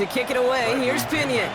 to kick it away. Here's Pinion.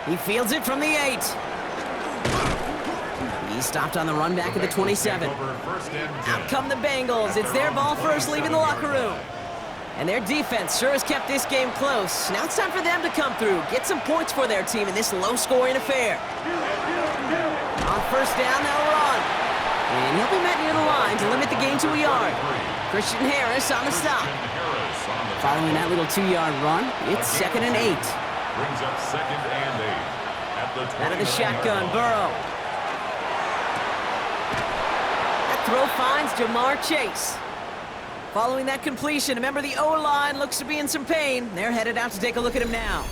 He fields it from the 8. He stopped on the run back at the 27. Out come the Bengals. It's their ball first, leaving the locker room. And their defense sure has kept this game close. Now it's time for them to come through, get some points for their team in this low-scoring affair. On first down, they'll run. And he'll be met near the line to limit the gain to a yard. Christian Harris on the stop. Following that little 2-yard run, it's 2nd and 8. Brings up 2nd and 8. At the out of the shotgun, Burrow. That throw finds Jamar Chase. Following that completion, a member of the O-line looks to be in some pain. They're headed out to take a look at him now.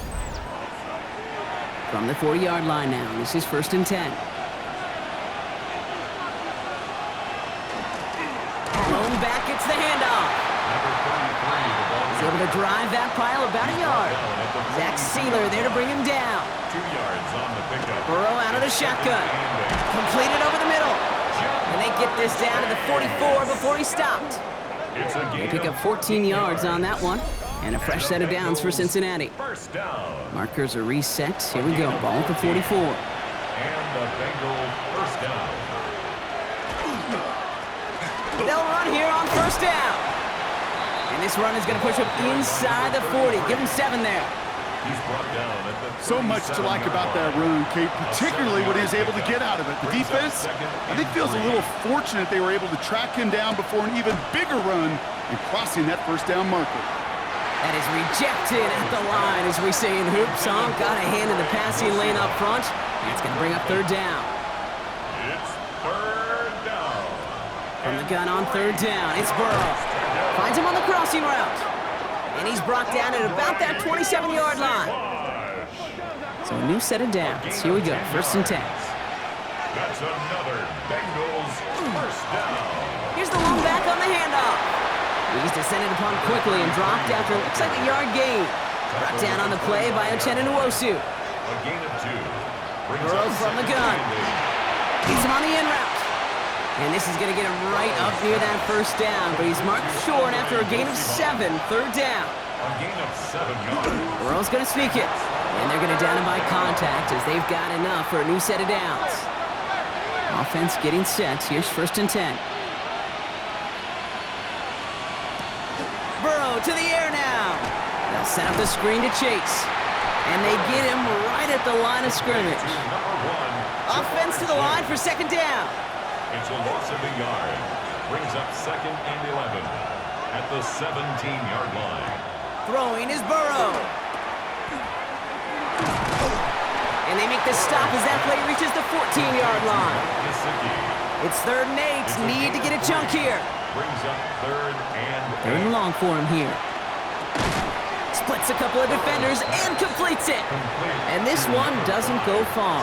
From the 40-yard line now, this is 1st and 10. Blown back, it's the handoff. He's able to drive that pile about a yard. Zach Sealer there to bring him down. 2 yards on the pickup. Burrow out of the shotgun. Completed over the middle. And they get this down to the 44 before he stopped. They pick up 14 yards on that one. And a fresh set of downs for Cincinnati. Markers are reset. Here we go. Ball at the 44. And the Bengal first down. They'll run here on first down. And this run is going to push him inside the 40. Give him 7 there. He's brought down at the so much to like about that run, Kate, particularly what he was able to get out of it. The defense, I think, feels a little fortunate they were able to track him down before an even bigger run and crossing that first down marker. That is rejected at the line, as we say in hoops. Got a hand in the passing lane up front. That's going to bring up 3rd down. It's 3rd down. From the gun on 3rd down, it's Burrow. Finds him on the crossing route. And he's brought down at about that 27-yard line. So a new set of downs. Here we go, 1st and 10. That's another Bengals first down. Here's the long back on the handoff. He's descended upon quickly and dropped after it looks like a yard gain. Brought down on the play by Uchenna Nwosu. A gain of 2. Burrow from the gun. Gets him on the in route. And this is going to get him right up near that first down, but he's marked short after a gain of 7, 3rd down. A gain of 7 yards. Burrow's going to sneak it, and they're going to down him by contact as they've got enough for a new set of downs. Offense getting set. Here's 1st and 10. Burrow to the air now. They'll set up the screen to Chase, and they get him right at the line of scrimmage. Offense to the line for 2nd down. It's a loss of a yard. Brings up 2nd and 11 at the 17-yard line. Throwing is Burrow. And they make the stop as that play reaches the 14-yard line. It's 3rd and 8. Need to get a chunk here. Brings up 3rd and 3rd and long for him here. Splits a couple of defenders and completes it. And this one doesn't go far.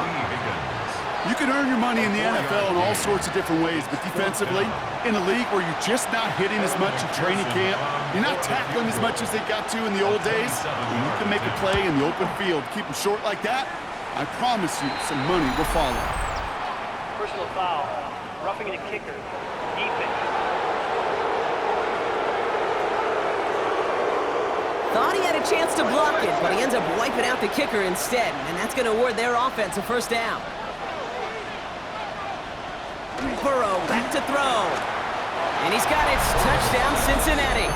You can earn your money in the NFL in all sorts of different ways, but defensively, in a league where you're just not hitting as much in training camp, you're not tackling as much as they got to in the old days, when you can make a play in the open field, keep them short like that, I promise you some money will follow. Personal foul, roughing the kicker, defense. Thought he had a chance to block it, but he ends up wiping out the kicker instead, and that's going to award their offense a first down. Burrow back to throw. And he's got it. Touchdown, Cincinnati.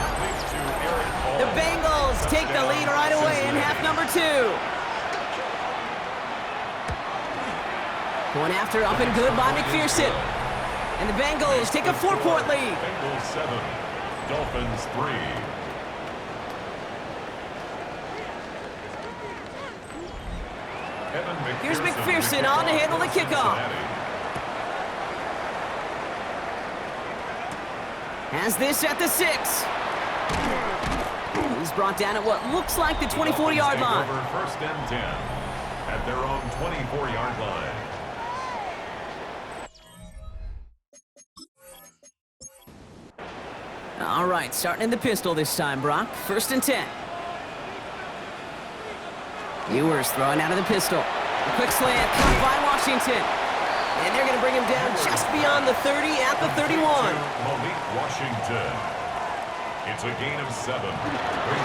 The Bengals take the lead right away in half number 2. Going after up and good by McPherson. And the Bengals take a 4-point lead. Bengals 7, Dolphins 3. Here's McPherson on to handle the kickoff. Has this at the 6. He's brought down at what looks like the 24-yard line. 1st and 10 at their own 24-yard line. All right, starting in the pistol this time, Brock. 1st and 10. Ewers throwing out of the pistol. A quick slant caught by Washington. And they're going to bring him down just beyond the 30 at the 31. Malik Washington. It's a gain of 7.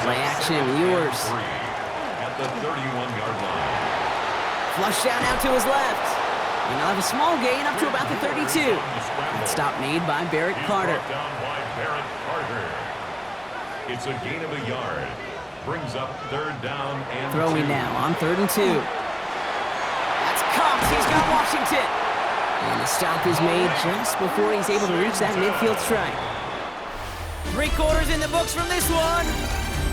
Play action, Ewers. At the 31-yard line. Flush down out to his left. And he'll have a small gain up to about the 32. That stop made by Barrett Carter. Down by Barrett Carter. It's a gain of a yard. Brings up 3rd down and Throwing 2. now on 3rd and 2. That's Cox. He's got Washington. And the stop is made just before he's able to reach that midfield strike. 3 quarters in the books from this one.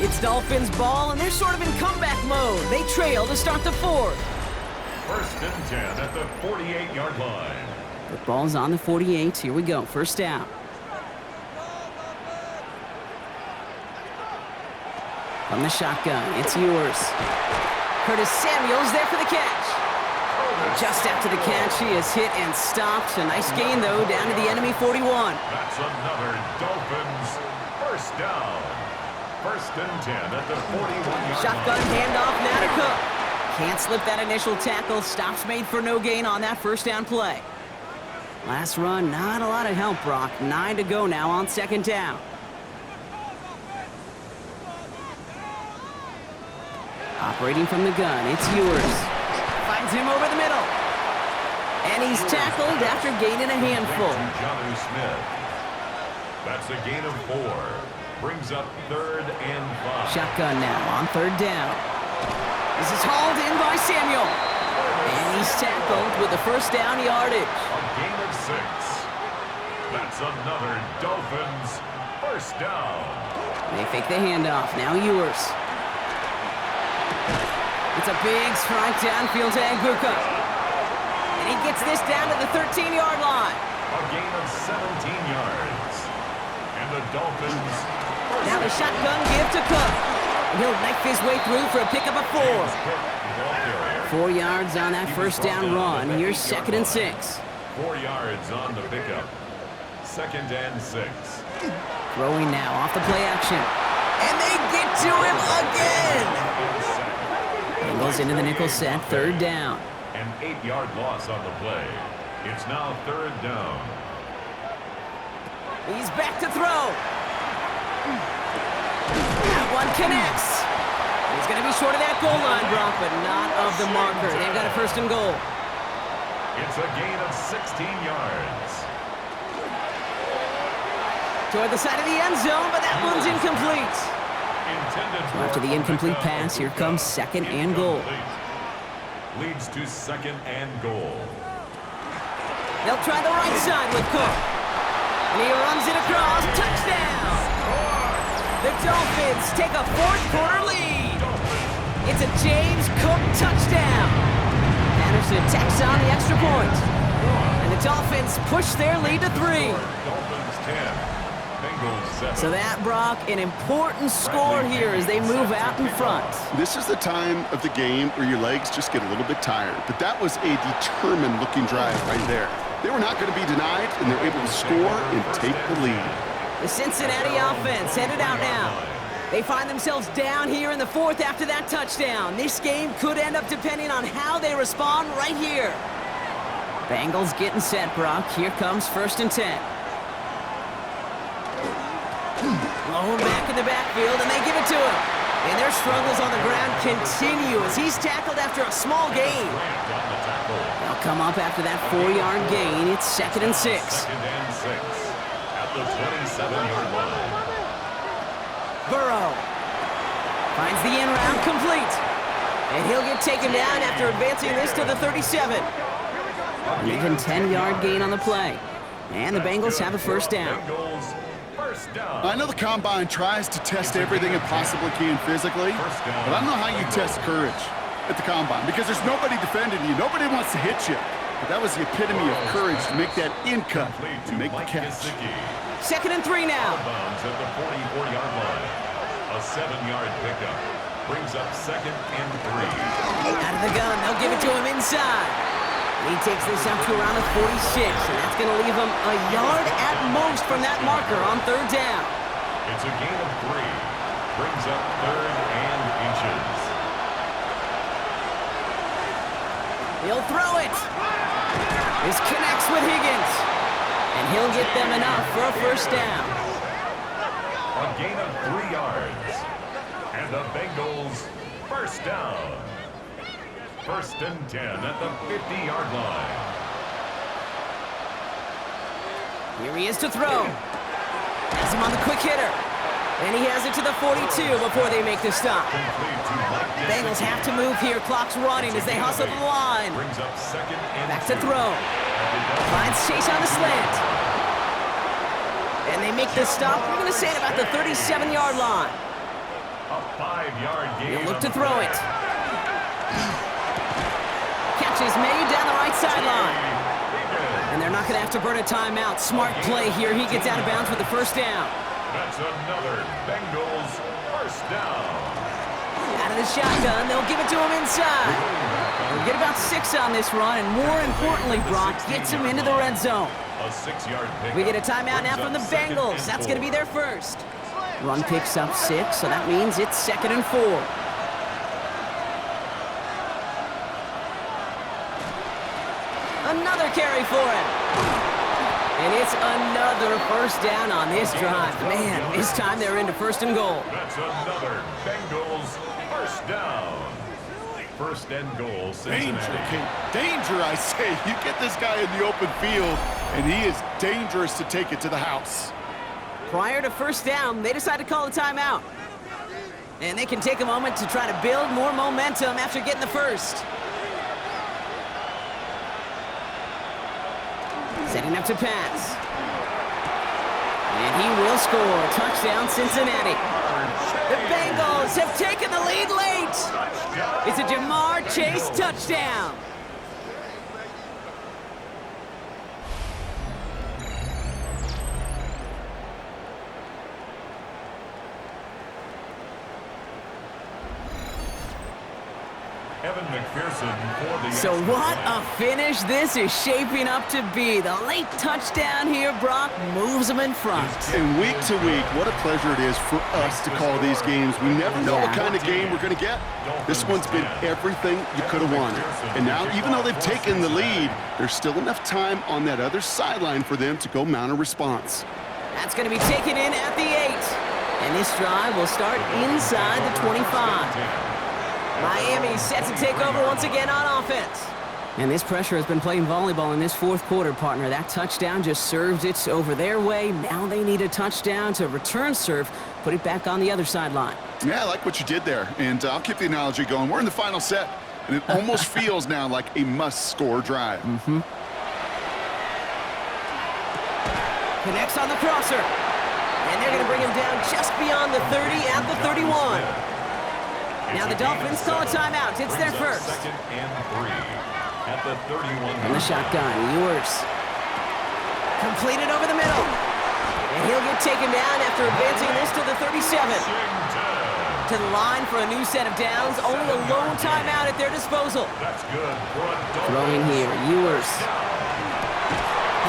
It's Dolphins ball, and they're sort of in comeback mode. They trail to start the 4th. 1st and 10 at the 48-yard line. The ball's on the 48. Here we go. 1st down. From the shotgun, it's Ewers. Curtis Samuel's there for the catch. Just after the catch, he is hit and stopped. A nice gain, though, down to the enemy 41. That's another Dolphins 1st down. 1st and 10 at the 41-yard Shotgun line. handoff now to Cook. Can't slip that initial tackle. Stops made for no gain on that 1st down play. Last run, not a lot of help, Brock. 9 to go now on 2nd down. Operating from the gun, it's Ewers. Finds him over the middle. And he's tackled after gaining a handful. Jonnu Smith. That's a gain of 4. Brings up 3rd and 5. Shotgun now on 3rd down. This is hauled in by Samuel. And he's tackled with the 1st down yardage. A gain of 6. That's another Dolphins 1st down. They fake the handoff. Now Ewers. It's a big strike downfield to Aguka. And he gets this down to the 13-yard line. A gain of 17 yards. And the Dolphins. Now the shotgun give to Cook. And he'll knife his way through for a pickup of 4. 4 yards on that 1st down run. Here's 2nd and 6. 4 yards on the pickup. 2nd and 6. Throwing now off the play action. And they get to him again. Bengals into the nickel set, 3rd down. An 8-yard loss on the play. It's now 3rd down. He's back to throw. That one connects. He's going to be short of that goal line, Brock, but not of the marker. They've got a 1st and goal. It's a gain of 16 yards. Toward the side of the end zone, but that one's incomplete. So after the incomplete pass, here comes 2nd and goal. Leads to 2nd and goal. They'll try the right side with Cook. And he runs it across. Touchdown! The Dolphins take a 4th quarter lead. It's a James Cook touchdown. Anderson tacks on the extra point. And the Dolphins push their lead to 3. Dolphins 10. So that, Brock, an important score here as they move out in front. This is the time of the game where your legs just get a little bit tired. But that was a determined-looking drive right there. They were not going to be denied, and they're able to score and take the lead. The Cincinnati offense headed out now. They find themselves down here in the 4th after that touchdown. This game could end up depending on how they respond right here. Bengals getting set, Brock. Here comes 1st and 10. Blown back in the backfield, and they give it to him. And their struggles on the ground continue as he's tackled after a small gain. They'll come up after that 4-yard gain. It's 2nd and 6. 2nd and 6 at the 27-yard line. Burrow finds the in round complete. And he'll get taken down after advancing this to the 37. An even 10-yard gain on the play. And the Bengals have a 1st down. I know the Combine tries to test everything it possibly can physically, but I don't know how you test courage at the Combine because there's nobody defending you. Nobody wants to hit you. But that was the epitome of courage to make that in cut and make the catch. 2nd and 3 now. At the 44-yard line. A 7-yard pickup. Brings up 2nd and 3. Out of the gun, they'll give it to him inside. He takes this up to around the 46, and that's going to leave him a yard at most from that marker on 3rd down. It's a gain of 3. Brings up 3rd and inches. He'll throw it. This connects with Higgins. And he'll get them enough for a 1st down. A A gain of 3 yards. And the Bengals first down. 1st and 10 at the 50-yard line. Here he is to throw. Has him on the quick hitter. And he has it to the 42 before they make the stop. Bengals have to move here. Clock's running as they hustle the line. Brings up 2nd and Back to 2. throw. Finds Chase on the slant. And they make the stop. We're going to say it about the 37-yard line. A 5-yard gain. He'll look to throw it. Catch is made down the right sideline. And they're not going to have to burn a timeout. Smart play here. He gets out of bounds with the first down. That's another Bengals first down. Out of the shotgun, they'll give it to him inside. They'll get about 6 on this run, and more importantly, Brock gets him into the red zone. A 6-yard pick. We get a timeout now from the Bengals. That's going to be their first. Run picks up 6, so that means it's 2nd and 4. Another carry for him. And it's another first down on this drive. Man, this time they're into 1st and goal. That's another Bengals first down. 1st and goal, Cincinnati. Danger, I say. You get this guy in the open field, and he is dangerous to take it to the house. Prior to 1st down, they decide to call a timeout. And they can take a moment to try to build more momentum after getting the first. Setting up to pass. And he will score. Touchdown, Cincinnati. The Bengals have taken the lead late. It's a Jamar Chase touchdown. Evan McPherson for the So what a finish this is shaping up to be. The late touchdown here, Brock, moves them in front. And week to week, what a pleasure it is for us to call these games. We never know what kind of game we're going to get. This one's been everything you could have wanted. And now, even though they've taken the lead, there's still enough time on that other sideline for them to go mount a response. That's going to be taken in at the 8. And this drive will start inside the 25. Miami set to take over once again on offense. And this pressure has been playing volleyball in this 4th quarter, partner. That touchdown just serves it over their way. Now they need a touchdown to return serve, put it back on the other sideline. Yeah, I like what you did there. And I'll keep the analogy going. We're in the final set, and it almost feels now like a must-score drive. Connects on the crosser. And they're going to bring him down just beyond the 30 at the 31. Now the Dolphins call a timeout. It's their first. 2nd and 3 at the 31. And the shotgun, Ewers. Completed over the middle. And he'll get taken down after advancing this to the 37. To the line for a new set of downs. Only a lone timeout at their disposal. That's good. Throwing here, Ewers.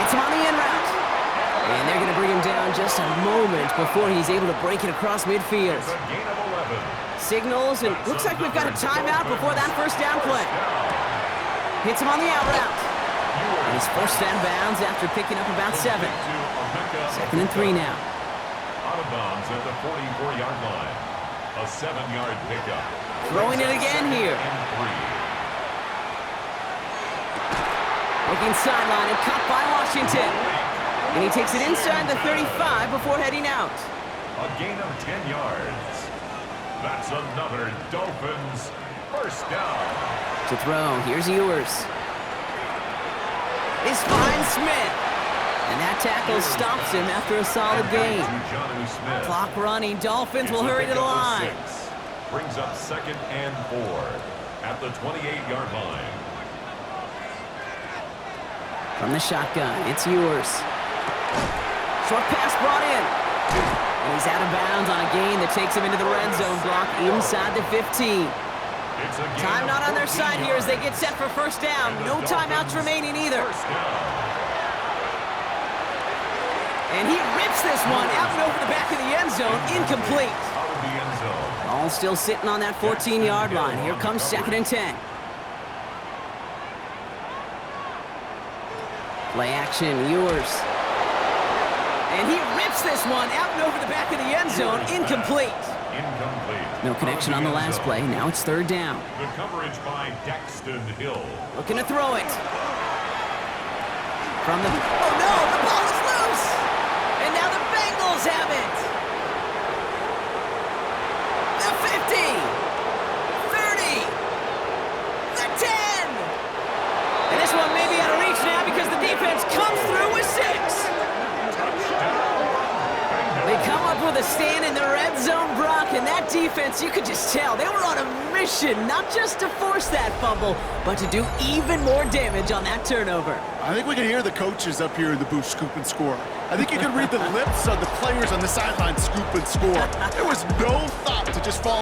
Hits him on the in route. And they're going to bring him down just a moment before he's able to break it across midfield. It's a gain of 11. Signals, and looks like we've got a timeout before that first down play. Hits him on the out route. And he's forced out of bounds after picking up about 7. 2nd and 3 now. Out of bounds at the 44-yard line. A 7-yard pickup. Throwing it again here. Looking sideline and caught by Washington. And he takes it inside the 35 before heading out. A gain of 10 yards. That's another Dolphins first down. To throw, here's Ewers. This finds Smith. And that tackle stops him after a solid gain. Clock running, Dolphins will hurry to the line. Brings up 2nd and 4 at the 28-yard line. From the shotgun, it's Ewers. Short pass brought in. And he's out of bounds on a gain that takes him into the red zone. Block inside the 15. Time not on their side here as they get set for first down. No timeouts remaining either. And he rips this one out and over the back of the end zone. Incomplete. Ball still sitting on that 14-yard line. Here comes 2nd and 10. Play action, Ewers. And he rips this one out and over the back of the end zone. Incomplete. Incomplete. No connection on the last play. Now it's third down. Good coverage by Daxton Hill. Looking to throw it. From the... Oh, no! The ball is loose! And now the Bengals have it! The 50! 30! The 10! And this one may be out of reach now because the defense comes through with 6! They come up with a stand in the red zone, Brock, and that defense, you could just tell, they were on a mission, not just to force that fumble, but to do even more damage on that turnover. I think we can hear the coaches up here in the booth scoop and score. I think you can read the lips of the players on the sideline scoop and score. There was no thought to just fall